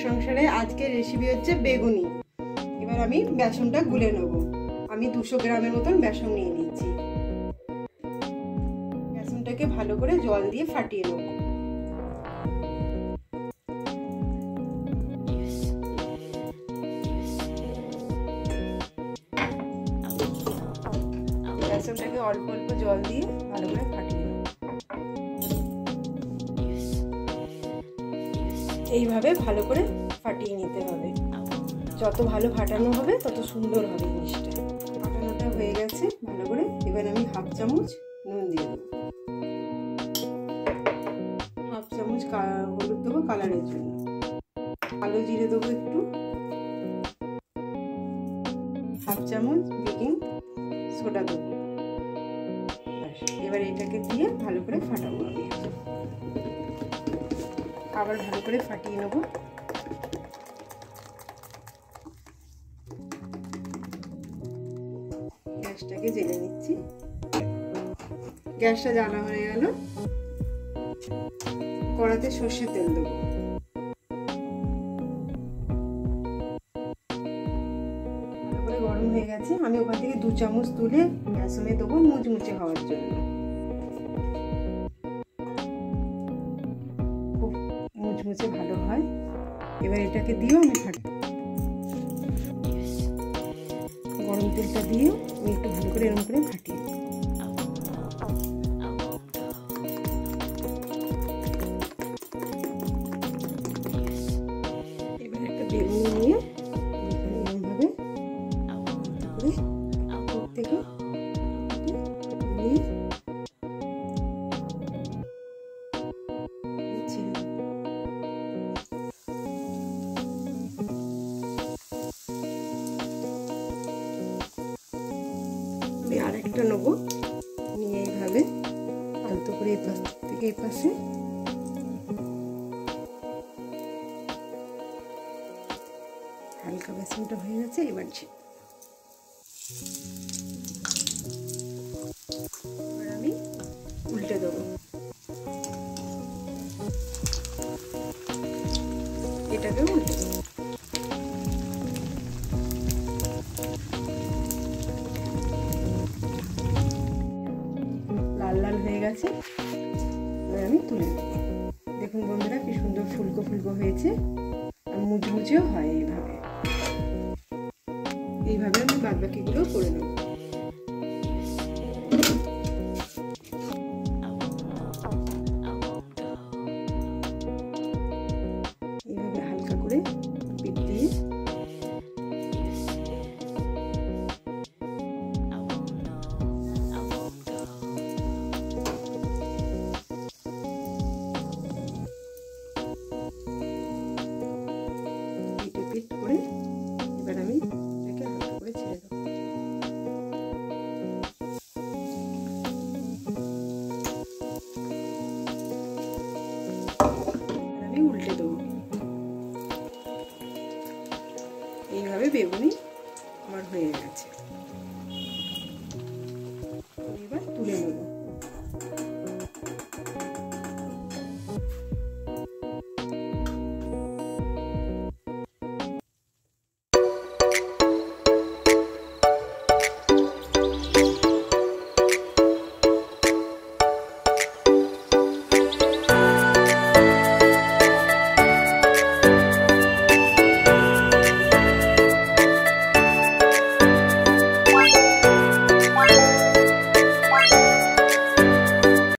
সংসারে আজকের রেসিপি হচ্ছে বেগুনি। এবার আমি বেসনটা গুলে নেব। আমি 200 গ্রামের মতন বেসন নিয়ে নিচ্ছি। বেসনটাকে ভালো করে জল দিয়ে ফাটিয়ে নেব। বেসনটাকে অল্প অল্প জল দিয়ে ভালো করে ফাটিয়ে নেব। এইভাবে ভালো করে ফাটিয়ে নিতে হবে। যত ভালো ফাটানো হবে তত সুন্দর হবে জিনিসটা। ফাটানোটা হয়ে গেছে ভালো করে। এবার আমি হাফ চামচ নুন দিয়ে দেবো, হাফ চামচ হলুদ দেবো কালারের জন্য, কালো জিরে দেবো একটু, হাফ চামচ বেকিং সোডা দেবো। এবার এটাকে দিয়ে ভালো করে ফাটাবো। আমি আবার ভালো করে ফাটিয়ে নেব। গ্যাসটাকে জ্বেলে নিচ্ছি। গ্যাসটা জ্বালা হয়ে গেল। কড়াতে সর্ষের তেল দেবো। ভালো করে গরম হয়ে গেছে। আমি ওখান থেকে 2 চামচ তুলে বেসনে দেবো মুচমুচে হওয়ার জন্য। খুব মুচমুচে ভালো হয়। এবার এটাকে দিয়েও আমি ফাটাবো। গরম তেলটা দিয়ে আমি একটু ভালো করে এরকম করে ফাটিয়ে দেবো। এবার একটা বেগুনি নিয়ে এরকমভাবে করে উপর থেকে আরেকটা নেবো, নিয়ে এইভাবে আলতো করে এই পাশ থেকে এই পাশে হালকা বেসনটা হয়ে গেছে। এবার আমি উল্টে দেবো। এটাকে উল্টে দেবো। লাল লাল হয়ে গেছে। এবার আমি তুলে নেব। দেখুন বন্ধুরা কি সুন্দর ফুলকো ফুলকো হয়েছে আর মুচমুচেও হয়। এইভাবে আমি বাদবাকিগুলো করে নেব।